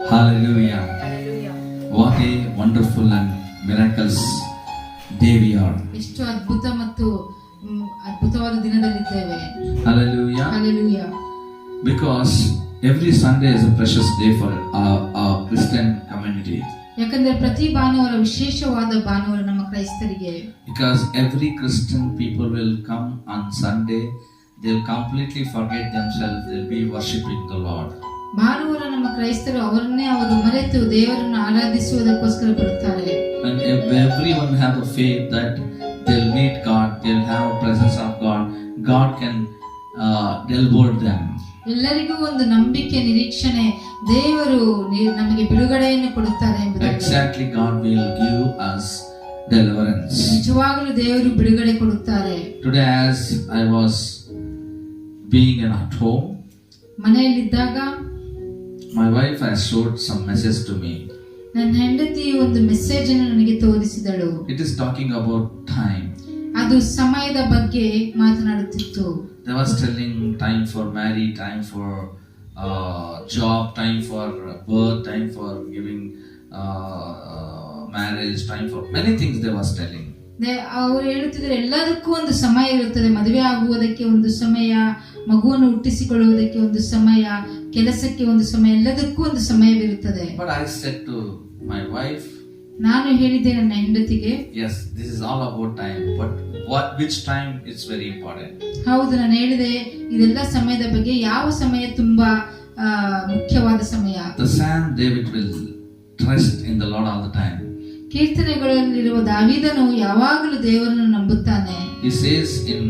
Hallelujah. Hallelujah. What a wonderful and miraculous day we are. ಎಷ್ಟು ಅದ್ಭುತ ಮತ್ತು ಅದ್ಭುತವಾದ ದಿನದಲ್ಲಿದ್ದೇವೆ. Hallelujah. Hallelujah. Because every Sunday is a precious day for our Christian community. ಯಾಕಂದ್ರೆ ಪ್ರತಿ ಭಾನುವಾರ ವಿಶೇಷವಾದ ಭಾನುವಾರ ನಮ್ಮ ಕ್ರೈಸ್ತರಿಗೆ. Because every Christian people will come on Sunday, they'll completely forget themselves, they'll be worshiping the Lord. ಭಾನುವಾರ ನಮ್ಮ ಕ್ರೈಸ್ತರು ಅವರನ್ನೇ ಅವರು ಮರೆತು ದೇವರನ್ನು ಆರಾಧಿಸುವುದಕ್ಕೋಸ್ಕರ ಬರುತ್ತಾರೆ. And if everyone have a faith that they'll meet God, they'll have a presence of God, God can deliver them. ಎಲ್ಲರಿಗೂ ಒಂದು ನಂಬಿಕೆ ನಿರೀಕ್ಷಣೆ ದೇವರು ನಮಗೆ ಬಿಡುಗಡೆಯನ್ನು ಕೊಡುತ್ತಾರೆ ಎಂಬುದಾಗಿ. Exactly, God will give us deliverance. ನಿಜವಾಗಲೂ ದೇವರು ಬಿಡುಗಡೆ ಕೊಡುತ್ತಾರೆ. Today as I was being at home, ಮನೆಯಲ್ಲಿದ್ದಾಗ my wife has showed some message to me. ನನ್ನ ಹೆಂಡತಿ ಒಂದು ಮೆಸೇಜ್ ಅನ್ನು ನನಗೆ ತೋರಿಸಿದಳು. It is talking about time. ಅದು ಸಮಯದ ಬಗ್ಗೆ ಮಾತನಾಡುತ್ತಿತ್ತು. They was telling time for marriage, time for job, time for birth, time for giving marriage, time for many things they was telling. ಅವರು ಹೇಳುತ್ತಿದ್ದಾರೆ ಎಲ್ಲದಕ್ಕೂ ಒಂದು ಸಮಯ ಇರುತ್ತದೆ. ಮದುವೆ ಆಗುವುದಕ್ಕೆ ಒಂದು ಸಮಯ, ಮಗುವನ್ನು ಹುಟ್ಟಿಸಿಕೊಳ್ಳುವುದಕ್ಕೆ ಒಂದು ಸಮಯ, ಕೆಲಸಕ್ಕೆ ಒಂದು ಸಮಯ, ಎಲ್ಲದಕ್ಕೂ ಒಂದು ಸಮಯವಿರುತ್ತದೆ. But I said to my wife, ನಾನು ಹೇಳಿದೆ ನನ್ನ ಹೆಂಡತಿಗೆ, yes, this is all about time, but which time is very important. ಹೌದು, ನಾನು ಹೇಳಿದೆ ಇದೆಲ್ಲ ಸಮಯದ ಬಗ್ಗೆ. ಯಾವ ಸಮಯ ತುಂಬಾ ಮುಖ್ಯವಾದ ಸಮಯ. The Psalm David will trust in the Lord all the time. ಕೀರ್ತನೆಗಳಲ್ಲಿರುವ ದಾವೀದನು ಯಾವಾಗಲೂ ದೇವರನ್ನು ನಂಬುತ್ತಾನೆ. He says in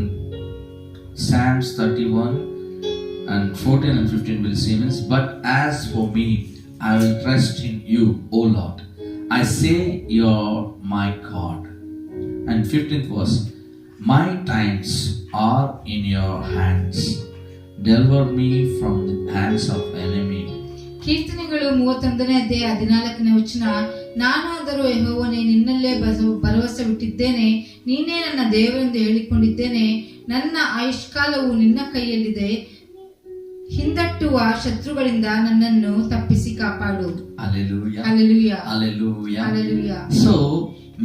Psalms 31 and 14 and 15 will see this, but as for me, I will trust in you, O Lord. I say you're my God. And 15th verse, my times are in your hands. Deliver me from the hands of enemy. ಕೀರ್ತನೆಗಳು 31ನೇ ಅಧ್ಯಾಯ 14ನೇ ವಚನ, ನಾನಾದರೂ ಯೆಹೋವನೇ ನಿನ್ನಲ್ಲೇ ಭರವಸೆ ಬಿಟ್ಟಿದ್ದೇನೆ, ನೀನೇ ನನ್ನ ದೇವರೆಂದು ಹೇಳಿಕೊಂಡಿದ್ದೇನೆ, ನನ್ನ ಆಯುಷ್ಕಾಲವು ನಿನ್ನ ಕೈಯಲ್ಲಿದೆ, ಹಿಂದಟ್ಟುವ ಶತ್ರುಗಳಿಂದ ನನ್ನನ್ನು ತಪ್ಪಿಸಿ ಕಾಪಾಡು. Hallelujah. Hallelujah. Hallelujah. Hallelujah. So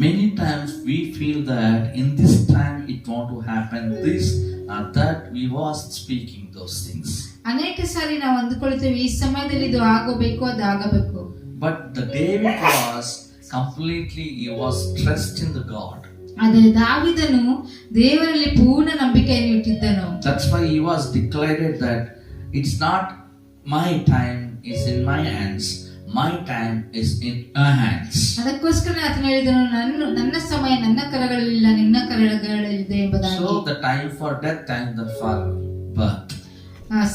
many times we feel that in this time it want to happen this or that, we was speaking those things. ಅನೇಕ ಸಾರಿ ನಾವು ಅಂದುಕೊಳ್ಳುತ್ತೇವೆ ಈ ಸಮಯದಲ್ಲಿ ಇದು ಆಗಬೇಕು, ಅದು ಆಗಬೇಕು. But the David was completely, he was trust in the God. ಆದರೆ ದಾವೀದನು ದೇವರಲ್ಲಿ ಪೂರ್ಣ ನಂಬಿಕೆಯನ್ನು ಇಟ್ಟಿದ್ದನು. That's why he was declared that it's not my time is in my hands, my time is in your hands. ಅದಕ್ಕೋಸ್ಕರ ಆತನು ಹೇಳಿದನು, ನನ್ನ ಸಮಯ ನನ್ನ ಕರಗಳಲ್ಲಿಲ್ಲ, ನಿನ್ನ ಕರಗಳಲ್ಲಿದೆ ಎಂಬುದಾಗಿ. So the time for death, time for birth.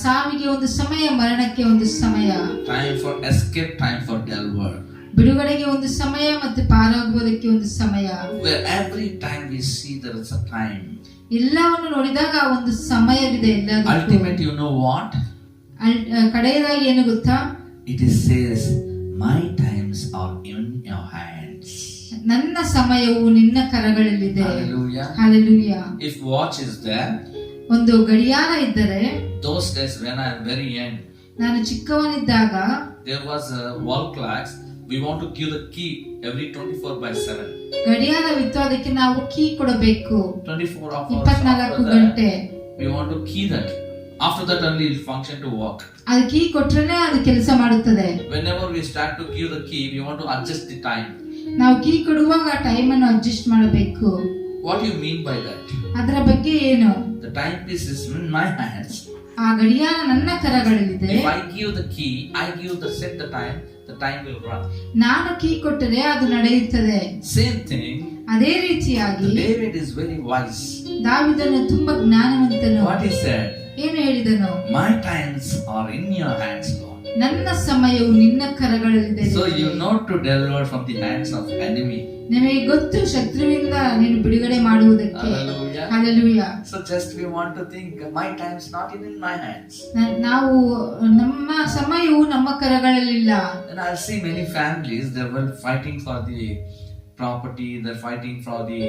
ಸಾವಿಗೆ ಒಂದು ಸಮಯ, ಮರಣಕ್ಕೆ ಒಂದು ಸಮಯ, time for escape, time for deliver. ಬಿಡುಗಡೆಗೆ ಒಂದು ಸಮಯ ಮತ್ತು ಪಾರಾಗುವುದಕ್ಕೆ ಒಂದು ಸಮಯ. Where every time we see there is a time. ಎಲ್ಲವನ್ನು ನೋಡಿದಾಗ ಒಂದು ಸಮಯವಿದೆ ಎಲ್ಲದಕ್ಕೂ. Ultimate, you know what? ಕಡೆಯದಾಗಿ ಏನು ಗೊತ್ತಾ? It is says, my times are in your hands. ನನ್ನ ಸಮಯವು ನಿನ್ನ ಕರಗಳಲ್ಲಿದೆ. Hallelujah. Hallelujah. If watch is there, ಒಂದು ಗಡಿಯಾರ ಇದ್ದರೆ, those days when I am very young, ನಾನು ಚಿಕ್ಕವನಿದ್ದಾಗ there was a wall clocks. We want to give the key every 24/7. ಗಡಿಯಾರವಿತ್ತು, ಅದಕ್ಕೆ ನಾವು key ಕೊಡಬೇಕು. 24 hours. 24 ಗಂಟೆ We want to key that. After that only it function to work. ಅದು key ಕೊಟ್ರೇನೆ ಅದು ಕೆಲಸ ಮಾಡುತ್ತದೆ. Whenever we start to give the key, we want to adjust the time. ನಾವು key ಕೊಡುವಾಗ ಟೈಮ್ ಅನ್ನು ಅಡ್ಜಸ್ಟ್ ಮಾಡಬೇಕು. What do you mean by that? ಅದರ ಬಗ್ಗೆ ಏನು? The timepiece is in my hands. ಆ ಗಡಿಯಾರ ನನ್ನ ಕರಗಳಲ್ಲಿದೆ. If I give the key, I give the set the time will run. ನಾನು ಕೀ ಕೊಟ್ಟರೆ ಅದು ನಡೆಯುತ್ತದೆ. Same thing. ಅದೇ ರೀತಿಯಾಗಿ David is very wise. ದಾವೀದನು ತುಂಬಾ ಜ್ಞಾನವಂತನು. What he said? ಏನು ಹೇಳಿದನು? My times are in your hands, Lord. ನನ್ನ ಸಮಯವು ನಿನ್ನ ಕರಗಳಲ್ಲಿದೆ. So you know to deliver from the hands of enemy. ನಿಮಗೆ ಗೊತ್ತು ಶತ್ರುವಿಂದ ನೀನು ಬಿಡುಗಡೆ ಮಾಡುವುದಕ್ಕೆ. Hallelujah. Hallelujah. So just we want to think my times not in my hands. ನಾವು ನಮ್ಮ ಸಮಯವು ನಮ್ಮ ಕರಗಳಲ್ಲಿಲ್ಲ. And I see many families, they were fighting for the property, they're fighting for the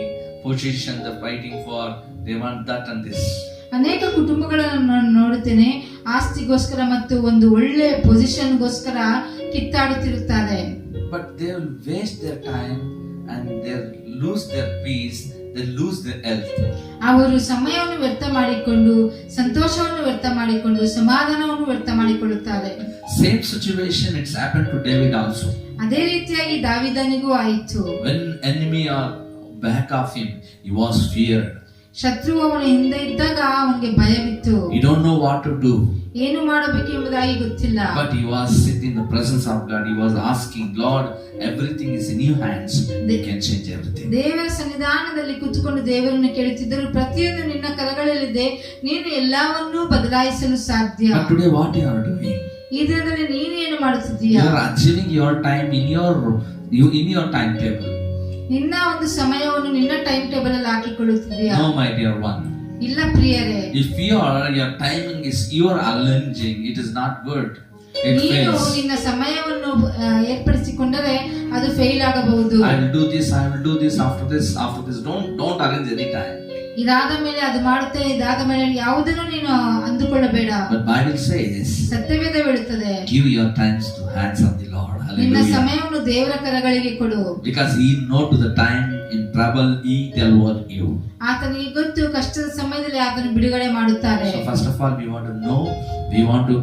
position, they're fighting for they want that and this. ಅನೇಕ ಕುಟುಂಬಗಳನ್ನು ನಾನು ನೋಡುತ್ತೇನೆ, ಆಸ್ತಿಗೋಸ್ಕರ ಮತ್ತು ಒಂದು ಒಳ್ಳೆ ಪೊಸಿಷನ್ಗೋಸ್ಕರ ಕಿತ್ತಾಡುತ್ತಿರುತ್ತಾರೆ. But they will waste their time and they lose their peace, they lose their health. ಅವರು ಸಮಯವನ್ನು ವ್ಯರ್ಥ ಮಾಡಿಕೊಂಡು, ಸಂತೋಷವನ್ನು ವ್ಯರ್ಥ ಮಾಡಿಕೊಂಡು, ಸಮಾಧಾನವನ್ನು ವ್ಯರ್ಥ ಮಾಡಿಕೊಳ್ಳುತ್ತಾರೆ. Same situation it's happened to David also. ಅದೇ ರೀತಿಯಾಗಿ ದಾವೀದನಿಗೂ ಆಯಿತು. When enemy are back of him, he was feared. ಶತ್ರು ಅವನ ಹಿಂದೆ ಇದ್ದಾಗ ಅವನಿಗೆ ಭಯವಿತ್ತು. He don't know what to do. ಏನು ಮಾಡಬೇಕು ಎಂಬುದಾಗಿ ಗೊತ್ತಿಲ್ಲ. But he was sitting in the presence of God. He was asking, Lord, everything is in your hands. You can change everything. ದೇವರ ಸನ್ನಿಧಾನದಲ್ಲಿ ಕೂತುಕೊಂಡು ದೇವರನ್ನು ಕೇಳುತ್ತಿದ್ದರು, ಪ್ರತಿಯೊಂದು ನಿನ್ನ ಕರಗಳಲ್ಲಿದೆ, ನೀನು ಎಲ್ಲವನ್ನೂ ಬದಲಾಯಿಸಲು ಸಾಧ್ಯ. But today what you are doing? ಈ ದಿನದಲ್ಲಿ ನೀನು ಏನು ಮಾಡುತ್ತಿದ್ದೀಯಾ? You are achieving your time in your timetable. ನಿನ್ನ ಒಂದು ಸಮಯವನ್ನು ನಿನ್ನ ಟೈಮ್ ಟೇಬಲ್ ಅಲ್ಲಿ ಹಾಕಿಕೊಳ್ಳುತ್ತಿದ್ದೀಯಾ? No, my dear one. ಇಲ್ಲ ಪ್ರಿಯರೇ. If your timing is your arranging, it is not good. It ನೀನು fails. ನಿನ್ನ ಸಮಯವನ್ನು ಏರ್ಪಡಿಸಿಕೊಂಡರೆ ಅದು ಫೇಲ್ ಆಗಬಹುದು. I will do this after this. Don't arrange any time. ಇದಾದ ಮೇಲೆ ಅದು ಮಾಡುತ್ತೇನೆ, ಇದಾದ ಮೇಲೆ ಯಾವುದನ್ನು ನೀನು ಅಂದುಕೊಳ್ಳಬೇಡ. But Bible says, ಸತ್ಯವೇದ ಹೇಳುತ್ತದೆ, give your times to hands of the Lord. ನಿನ್ನ Hallelujah. ಸಮಯವನ್ನು ದೇವರ ಕರಗಳಿಗೆ ಕೊಡು. Because He know to the time in trouble He deliver you. ಆತನಿಗೆ ಗೊತ್ತು, ಕಷ್ಟದ ಸಮಯದಲ್ಲಿ ಆತನು ಬಿಡುಗಡೆ ಮಾಡುತ್ತಾರೆ. So first of all, we want to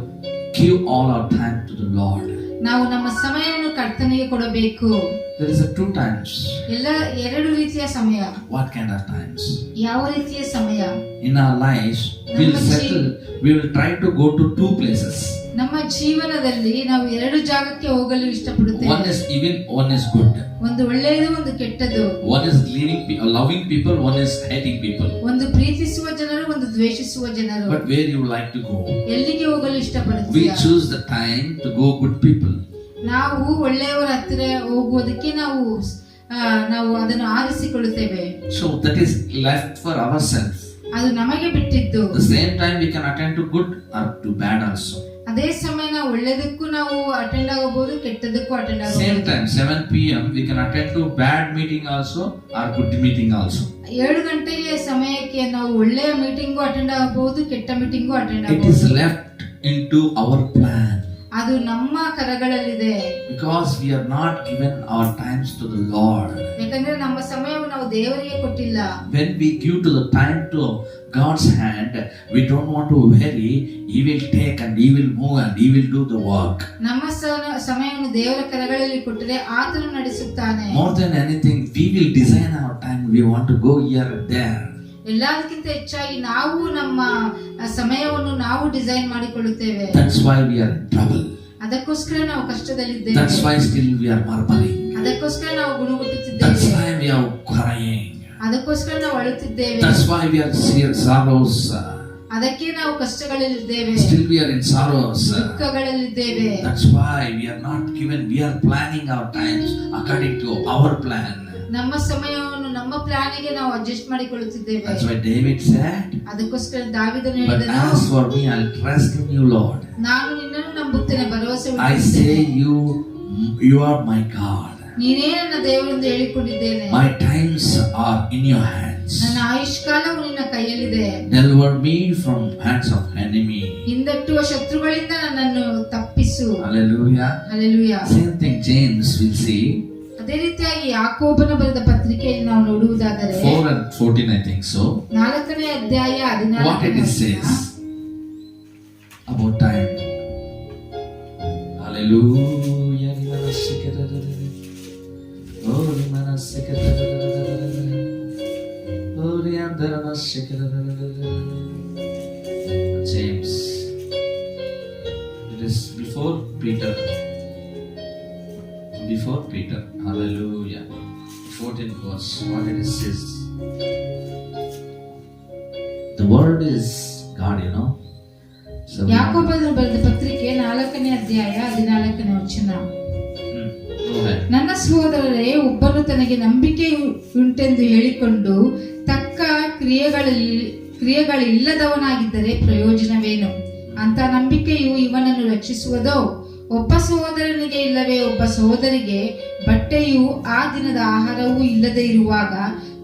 give all our time to the Lord. ನಾವು ನಮ್ಮ ಸಮಯವನ್ನು ಕರ್ತನಿಗೆ ಕೊಡಬೇಕು. There is a two times. ಎರಡು ರೀತಿಯ ಸಮಯ. What kind of times? ಯಾವ ರೀತಿಯ ಸಮಯ? In our lives, we will try to go to two places. ನಮ್ಮ ಜೀವನದಲ್ಲಿ ನಾವು ಎರಡು ಜಾಗಕ್ಕೆ ಹೋಗಲು ಇಷ್ಟಪಡುತ್ತೇವೆ. One is evil, one is good. ಒಂದು ಒಳ್ಳೆಯದು, ಒಂದು ಕೆಟ್ಟದ್ದು. One is loving people, one is hating people. ಒಂದು ಪ್ರೀತಿಸುವ ಜನರು, ಒಂದು ದ್ವೇಷಿಸುವ ಜನರು. But where you like to go? ಎಲ್ಲಿಗೆ ಹೋಗಲು We ಇಷ್ಟಪಡುತ್ತೀಯಾ? choose the time to go good people. ನಾವು ಒಳ್ಳೆಯವರ ಹತ್ತಿರ ಹೋಗುವುದಕ್ಕೆ ನಾವು ಅದನ್ನು ಆರಿಸಿಕೊಳ್ಳುತ್ತೇವೆ. So that is left for ourselves. ಅದು ನಮಗೆ ಬಿಟ್ಟಿದ್ದು. The same time we can attend to good or to bad also. ಅದೇ ಸಮಯ ನಾವು ಒಳ್ಳೆದಕ್ಕೂ ನಾವು ಅಟೆಂಡ್ ಆಗಬಹುದು, ಕೆಟ್ಟದಕ್ಕೂ ಅಟೆಂಡ್ Same ಆಗಬಹುದು. time 7 p.m. we can attend to bad meeting also or good meeting also. 7 ಗಂಟೆಗೆ ಸಮಯಕ್ಕೆ ನಾವು ಒಳ್ಳೆಯ ಮೀಟಿಂಗು ಅಟೆಂಡ್ ಆಗಬಹುದು, ಕೆಟ್ಟ ಮೀಟಿಂಗು ಅಟೆಂಡ್ It is ಆಗಬಹುದು. left into our plan. ಅದು ನಮ್ಮ ಕರಗಳಲ್ಲಿದೆ. Because we are not given our times to the Lord. ಯಾಕಂದ್ರೆ ನಮ್ಮ ಸಮಯವನ್ನು ನಾವು ದೇವರಿಗೆ ಕೊಟ್ಟಿಲ್ಲ. When we give to the time to God's hand, we don't want to worry. He will take and He will move and He will do the work. ನಮ್ಮ ಸಮಯವನ್ನು ದೇವರ ಕರಗಳಲ್ಲಿ ಕೊಟ್ಟರೆ ಆತನು ನಡೆಸುತ್ತಾನೆ. More than anything, we will design our time. We want to go here and there. ಎಲ್ಲದಕ್ಕಿಂತ ಹೆಚ್ಚಾಗಿ ನಾವು ನಮ್ಮ ಸಮಯವನ್ನು ನಾವು ಡಿಸೈನ್ ಮಾಡಿಕೊಳ್ಳುತ್ತೇವೆ. That's why we are in trouble. ಅದಕ್ಕೋಸ್ಕರ ನಾವು ಕಷ್ಟದಲ್ಲಿದ್ದೇವೆ. That's why still we are murmuring. ಅದಕ್ಕೋಸ್ಕರ ನಾವು That's ಗುಣಗುಟ್ಟುತ್ತಿದ್ದೇವೆ. why we are crying. ಅದಕ್ಕೋಸ್ಕರ ನಾವು ಅಳುತ್ತಿದ್ದೇವೆ. That's why we are sorrows. ಅದಕ್ಕೆ ನಾವು ಕಷ್ಟಗಳಲ್ಲಿದ್ದೇವೆ. Still we are in sorrows. ದುಃಖಗಳಲ್ಲಿದ್ದೇವೆ. That's why we are not given. We are planning our times according to our plan. ನಮ್ಮ ಸಮಯವನ್ನು ನಮ್ಮ ಪ್ಲಾನಿಗೆ ನಾವು adjust ಮಾಡಿಕೊಳ್ಳುತ್ತಿದ್ದೇವೆ. That's why David said, ಅದಕ್ಕೋಸ್ಕರ ದಾವೀದನು but ಹೇಳಿದನು, as for me, I'll trust in you, Lord. ನಾನು ನಿನ್ನನ್ನು ನಂಬುತ್ತೇನೆ, ಭರವಸೆ I say ಇಡುತ್ತೇನೆ. you are my God. ನೀನೇ ನನ್ನ ದೇವರೆಂದು ಹೇಳಿಕೊಂಡಿದ್ದೇನೆ. My times are in your hands. ನನ್ನ ಆಯುಷ್ಕಾಲವು ನಿನ್ನ ಕೈಯಲ್ಲಿದೆ. Deliver me from hands of enemy. ಹಿಂದಟ್ಟುವ ಶತ್ರುಗಳಿಂದ ನನ್ನನ್ನು ತಪ್ಪಿಸು. Hallelujah. Hallelujah. Same thing James will see. ಅದೇ ರೀತಿಯಾಗಿ ಯಾಕೋಬನ ಬರೆದ ಪತ್ರಿಕೆಯಲ್ಲಿ ನಾವು ನೋಡುವುದಾದರೆ 4 and 14 I think so. 4ನೇ ಅಧ್ಯಾಯ What it 14ನೇ says about time. Hallelujah. Oh, James. It is before Peter. Hallelujah. 14th verse. What it says. The word is God, you know. So ಯಾಕೋಬನ ಬರೆದ ಪತ್ರಿಕೆ 4ನೇ ಅಧ್ಯಾಯ 14ನೇ ವಚನ. Go ahead. ನನ್ನ ಸಹೋದರರೇ, ಒಬ್ಬನು ತನಗೆ ನಂಬಿಕೆ ಉಂಟೆಂದು ಹೇಳಿಕೊಂಡು ತಕ್ಕ ಕ್ರಿಯೆಗಳಿಲ್ಲದವನಾಗಿದ್ದರೆ ಪ್ರಯೋಜನವೇನು? ಅಂತ ನಂಬಿಕೆಯು ಇವನನ್ನು ರಕ್ಷಿಸುವುದೋ? ಒಬ್ಬ ಸಹೋದರನಿಗೆ ಇಲ್ಲವೇ ಒಬ್ಬ ಸಹೋದರಿಗೆ ಬಟ್ಟೆಯೂ ಆ ದಿನದ ಆಹಾರವೂ ಇಲ್ಲದೆ ಇರುವಾಗ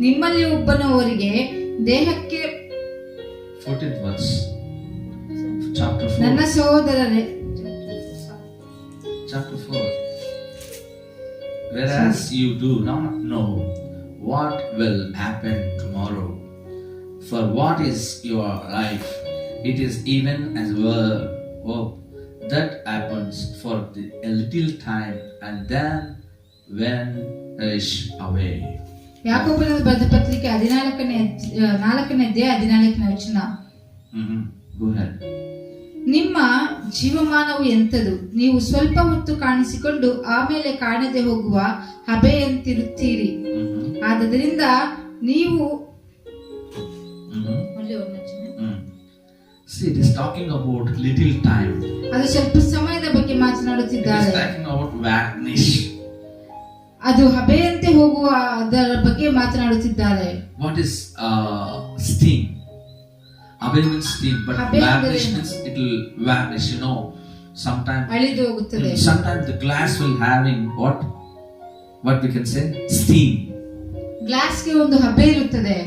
ನಿಮ್ಮಲ್ಲಿ ಒಬ್ಬನವರಿಗೆ ದೇಹಕ್ಕೆ 14th verse, chapter 4. ನನ್ನ ಸಹೋದರರೇ, Chapter 4. Whereas you do not know what will happen tomorrow, for what is your life? It is even as well that happens for a little time and then vanish away. ಯಾಕೋಬನ ಬರೆದ ಪತ್ರಿಕೆ 4ನೇ ಅಧ್ಯಾಯ 14ನೇ ವಚನ. Go ahead. ನಿಮ್ಮ ಜೀವಮಾನವು ಎಂಥದು? ನೀವು ಸ್ವಲ್ಪ ಹೊತ್ತು ಕಾಣಿಸಿಕೊಂಡು ಆಮೇಲೆ ಕಾಣದೆ ಹೋಗುವ ಹಬೆಯಂತಿರುತ್ತೀರಿ. ಆದ್ದರಿಂದ ನೀವು See, it is talking about little time. ಅದು ಸ್ವಲ್ಪ ಸಮಯದ ಬಗ್ಗೆ ಮಾತನಾಡುತ್ತಿದ್ದಾರೆ. It is talking about vanish. ಅದು ಹಬೆಯಂತೆ ಹೋಗುವ ಅದರ ಬಗ್ಗೆ ಮಾತನಾಡುತ್ತಿದ್ದಾರೆ. What is steam? Hube means steam, but vanish means it will vanish. You know, sometimes ಅಳಿದು ಹೋಗುತ್ತದೆ. Sometimes the glass will having what we can say steam. ಗ್ಲಾಸ್ಗೆ ಒಂದು ಹಬೆ ಇರುತ್ತದೆ.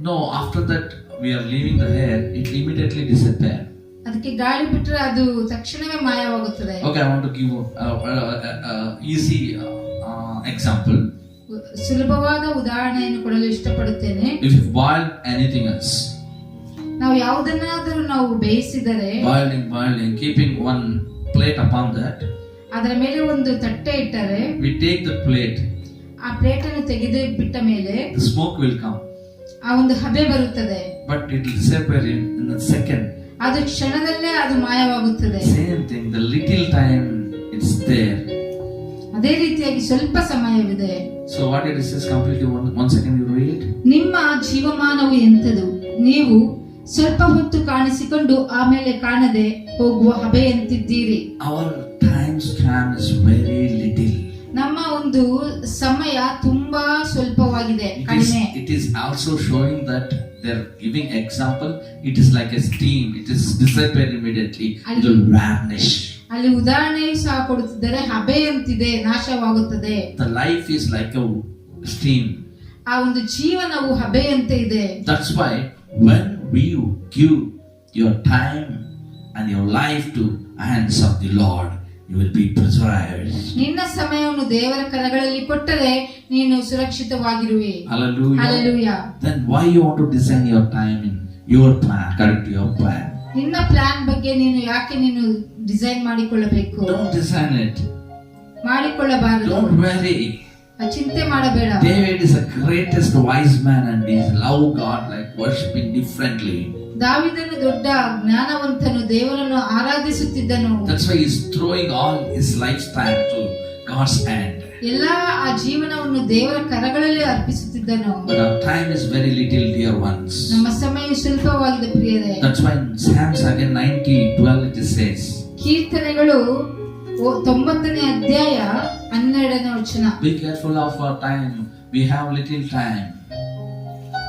No, after that we are leaving the air, it immediately disappear. ಅದಕ್ಕೆ ಗಾಳಿ ಬಿಟ್ಟರೆ ಅದು ತಕ್ಷಣವೇ ಮಾಯವಾಗುತ್ತದೆ. Okay, I want to give easy example. ಸುಲಭವಾದ ಉದಾಹರಣೆಯನ್ನು ಕೊಡಲು ಇಷ್ಟಪಡುತ್ತೇನೆ. If you boil anything else, ನಾವು ಯಾವುದನ್ನಾದರೂ ನಾವು ಬೇಯಿಸಿದರೆ, boiling, keeping one plate upon that, ಅದರ ಮೇಲೆ ಒಂದು ತಟ್ಟೆ ಇಟ್ಟರೆ, we take the plate, ಆ ಪ್ಲೇಟ್ ಅನ್ನು ತೆಗೆದು ಬಿಟ್ಟ ಮೇಲೆ the smoke will come, ಆ ಒಂದು ಹಬೆ ಬರುತ್ತದೆ, but it will disappear in a second. ಅದು ಕ್ಷಣದಲ್ಲೇ ಅದು ಮಾಯವಾಗುತ್ತದೆ. Same thing, the little time it's there. ಅದೇ ರೀತಿಯಾಗಿ ಸ್ವಲ್ಪ ಸಮಯವಿದೆ. So what it is completely one second you read. ನಿಮ್ಮ ಜೀವಮಾನವು ಎಂಥದು? ನೀವು ಸ್ವಲ್ಪ ಹೊತ್ತು ಕಾಣಿಸಿಕೊಂಡು ಆಮೇಲೆ ಕಾಣದೆ ಹೋಗುವ ಹಬೆಯಂತಿದ್ದೀರಿ. Our time span is very little. ನಮ್ಮ ಒಂದು ಸಮಯ ತುಂಬಾ ಸ್ವಲ್ಪವಾಗಿದೆ, ಕಡಿಮೆ. It is also showing that they're giving example. It is like a steam. It is disappear immediately. It will vanish. ಅಲ್ಲಿ ಉದಾಹರಣೆಯು ಸಹ ಕೊಡುತ್ತಿದ್ದಾರೆ. ಹಬೆಯಂತಿದೆ, ನಾಶವಾಗುತ್ತದೆ. The life is like a steam. ಆ ಒಂದು ಜೀವನವು ಹಬೆಯಂತೆ ಇದೆ. That's why when we give your time and your life to hands of the Lord, you will be preserved. ನಿನ್ನ ಸಮಯವನ್ನು ದೇವರ ಕರಗಳಲ್ಲಿ ಕೊಟ್ಟರೆ ನೀನು ಸುರಕ್ಷಿತವಾಗಿರುವೆ. Hallelujah. Hallelujah. Then why you want to design your time in your plan, according to your plan? ನಿನ್ನ plan ಬಗ್ಗೆ ಯಾಕೆ ನೀನು design ಮಾಡಿಕೊಳ್ಳಬೇಕು? Don't design it. ಮಾಡಿಕೊಳ್ಳಬಾರದು. Don't worry. ಚಿಂತೆ ಮಾಡಬೇಡ. David is the greatest wise man and he love God like worshiping differently. ದಾವೀದನು ದೊಡ್ಡ ಜ್ಞಾನವಂತನು, ದೇವರನ್ನು ಆರಾಧಿಸುತ್ತಿದ್ದನು. That's why he's throwing all his lifespan to God's hand. ಎಲ್ಲಾ ಆ ಜೀವನವನ್ನು ದೇವರ ಕರಗಳಲ್ಲಿ ಅರ್ಪಿಸುತ್ತಿದ್ದನು. But our time is very little, dear ones. ನಮ್ಮ ಸಮಯ ಸ್ವಲ್ಪವಾಗಿದೆ ಪ್ರಿಯರೇ. That's why in Psalms again 90:12 it says. ಕೀರ್ತನೆಗಳು 90ನೇ ಅಧ್ಯಾಯ 12ನೇ ವಚನ. Be careful of our time. We have little time.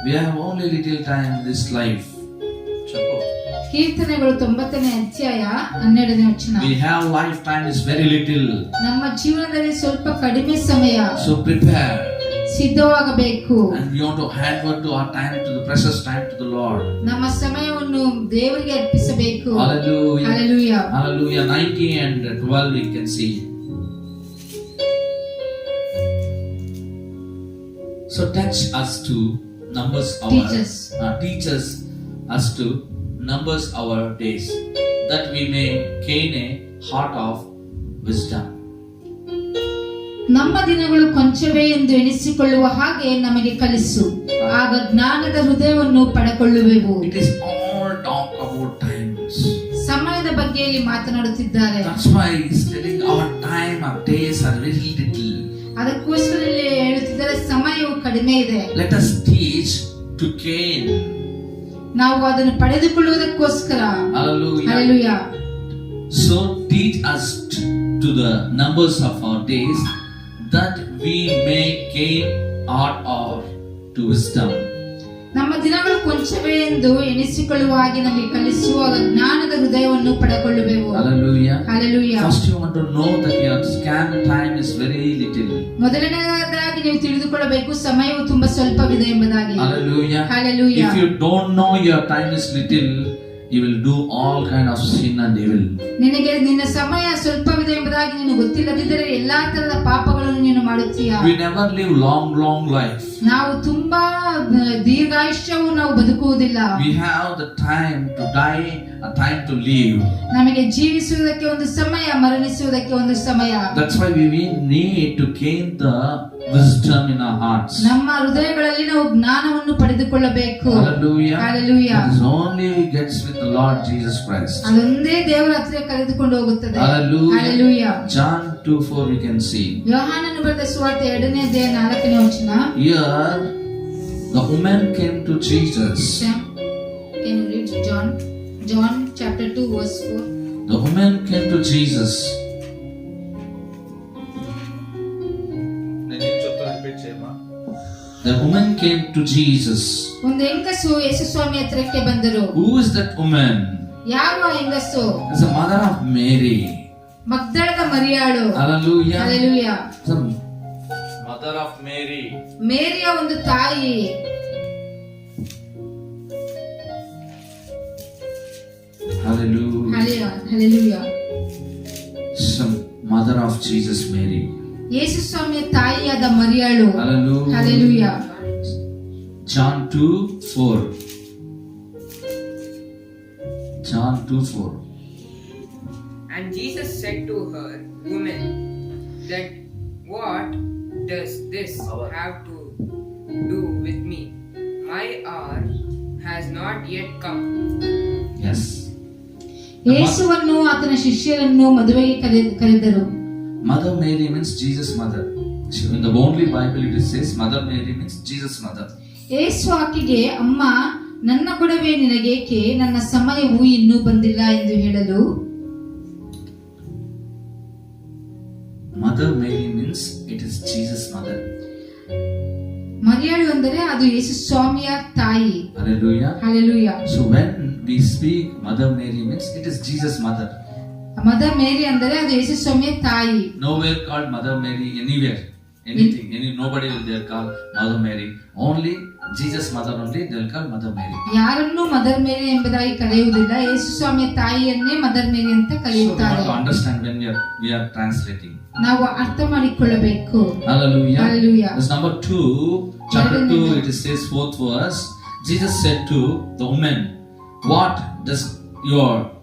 We have only little time in this life. ಕೀರ್ತನೆಗಳು 90ನೇ ಅಧ್ಯಾಯ 12ನೇ ವಚನ. We have lifetime is very little. ನಮ್ಮ ಜೀವನದಲ್ಲಿ ಸ್ವಲ್ಪ ಕಡಿಮೆ ಸಮಯ. So prepare. ಸಿದ್ಧವಾಗಬೇಕು. And we want to hand over to our time, to the precious time to the Lord. ನಮ್ಮ ಸಮಯವನ್ನು ದೇವರಿಗೆ ಅರ್ಪಿಸಬೇಕು. Hallelujah. Hallelujah. Hallelujah. 90 and 12 we can see. So touch us to numbers our teach us to numbers our days, that we may gain a heart of wisdom. ನಮ್ಮ ದಿನಗಳು ಕೊಂಚವೇ ಎಂದು ಎಣಿಸಿಕೊಳ್ಳುವ ಹಾಗೆ ನಮಗೆ ಕಲಿಸು, ಆಗ ಜ್ಞಾನದ ಹೃದಯವನ್ನು ಪಡೆಕೊಳ್ಳುವೆವು. It is all talk about times. ಸಮಯದ ಬಗ್ಗೆ ಇಲ್ಲಿ ಮಾತನಾಡುತ್ತಿದ್ದಾರೆ. That's why he's telling our time, our days are very little. ಅದಕ್ಕೋಸ್ಕರ ಇಲ್ಲಿ ಹೇಳುತ್ತಿದ್ದಾರೆ ಸಮಯವು ಕಡಿಮೆ ಇದೆ. Let us teach to gain. ನಾವು ಅದನ್ನು ಪಡೆದುಕೊಳ್ಳುವುದಕ್ಕೋಸ್ಕರ. Hallelujah. Hallelujah. So teach us to the numbers of our days, that we may gain art or to wisdom. ನಮ್ಮ ದಿನಗಳು ಕೊಂಚವೇ ಎಂದು ಎಣಿಸಿಕೊಳ್ಳುವ ಹಾಗೆ ನಮಗೆ ಕಲಿಸುವಾಗ ಜ್ಞಾನದ ಹೃದಯವನ್ನು ಪಡೆಕೊಳ್ಳುವೆವು. Hallelujah. Hallelujah. First you want to know that your scan time is very little. ಮೊದಲನೇದಾಗಿ ನೀವು ತಿಳಿದುಕೊಳ್ಳಬೇಕು ತಿಳ್ಕೊಳ್ಬೇಕು, ಸಮಯವು ತುಂಬಾ ಸ್ವಲ್ಪವಿದೆ ಎಂಬುದಾಗಿ. Hallelujah. Hallelujah. If you don't know your time is little, you will do all kind of sin and evil. ನಿನಗೆ ನಿನ್ನ ಸಮಯ ಸ್ವಲ್ಪವಿದೆ ಎಂಬುದಾಗಿ ನೀನು ಗೊತ್ತಿಲ್ಲದಿದ್ದರೆ ಎಲ್ಲಾ ತರದ ಪಾಪಗಳನ್ನು ನೀನು ಮಾಡುತ್ತೀಯಾ. We never live long life. ನಾವು ತುಂಬಾ ದೀರ್ಘಾಯುಷ್ಯವು ನಾವು ಬದುಕುವುದಿಲ್ಲ. We have the time to die, a time to live. ನಮಗೆ ಜೀವಿಸುವುದಕ್ಕೆ ಒಂದು ಸಮಯ, ಮರಣಿಸುವುದಕ್ಕೆ ಒಂದು ಸಮಯ. That's why we need to gain the wisdom in our hearts. ನಮ್ಮ ಹೃದಯಗಳಲ್ಲಿ ನಾವು ಜ್ಞಾನವನ್ನು ಪಡೆದುಕೊಳ್ಳಬೇಕು. Hallelujah. Hallelujah. It is only gets with the Lord Jesus Christ. ಅದೊಂದೇ ದೇವರ ಹತ್ತಿರ ಕರೆದುಕೊಂಡು ಹೋಗುತ್ತದೆ. Hallelujah. Hallelujah. John 2:4 we can see. ಯೋಹಾನನು ಬರೆದ ಸುವಾರ್ತೆ 2ನೇ ಅಧ್ಯಾಯ 4ನೇ ವಚನ. Here the woman came to Jesus. Can you read John chapter 2 verse 4? The woman came to Jesus. The woman came to Jesus. ಒಂದು ಹೆಂಗಸು ಯೇಸು ಸ್ವಾಮಿ ಹತ್ರಕ್ಕೆ ಬಂದರು. Who is that woman? ಯಾರು ಆ ಹೆಂಗಸು? It's the mother of Mary. ಮಗ್ದಳದ ಮರಿಯಾಳು. Hallelujah. Hallelujah. The mother of Mary. ಮೇರಿಯ ಒಂದು ತಾಯಿ. Hallelujah. Hallelujah. Some mother of Jesus Mary. ಯೇಸು ಸ್ವಾಮಿಯ ತಾಯಿಯಾದ ಮರಿಯಾಳು. Hallelujah. Hallelujah. John 2:4. John 2:4. And Jesus said to her, Woman, that what does this have to do with me? My hour has not yet come. Yes. ಯೇಸುವನ್ನು ಆತನ ಶಿಷ್ಯರನ್ನು ಮದುವೆಗೆ ಕರೆದರು. Mother Mary means Jesus' mother. In the only Bible it says Mother Mary means Jesus' mother. ಯೇಸು ಆಕೆಗೆ, ಅಮ್ಮ, ನನ್ನ ಕೊಡವೆ ನಿನಗೇಕೆ, ನನ್ನ ಸಮಯವು ಇನ್ನೂ ಬಂದಿಲ್ಲ ಎಂದು ಹೇಳಲು. Mother Mary means it is Jesus' mother. ಮರಿಯಾಳು ಅಂದರೆ ಅದು ಯೇಸು ಸ್ವಾಮಿಯ ತಾಯಿ. Hallelujah. Hallelujah. So when we speak Mother Mary means it is Jesus' mother. Mother ಮೇರಿ ಅಂದರೆ ಅದು ಯೇಸು ಸ್ವಾಮಿಯ ತಾಯಿ. Nowhere called Mother Mary anywhere. Anything. Nobody will there call Mother Mary. Only Jesus' mother only they will call Mother Mary. ಯಾರನ್ನೂ mother ಮೇರಿ ಎಂಬುದಾಗಿ ಕರೆಯುವುದಿಲ್ಲ. ಯೇಸು ಸ್ವಾಮಿಯ ತಾಯಿಯನ್ನೇ mother ಮೇರಿ ಅಂತ ಕರೆಯುತ್ತಾರೆ. So we have to understand when we are translating. ನಾವು ಅರ್ಥ ಮಾಡಿಕೊಳ್ಳಬೇಕು. Hallelujah. Hallelujah. This number 2, chapter 2, it says 4th verse. Jesus said to the woman, what does your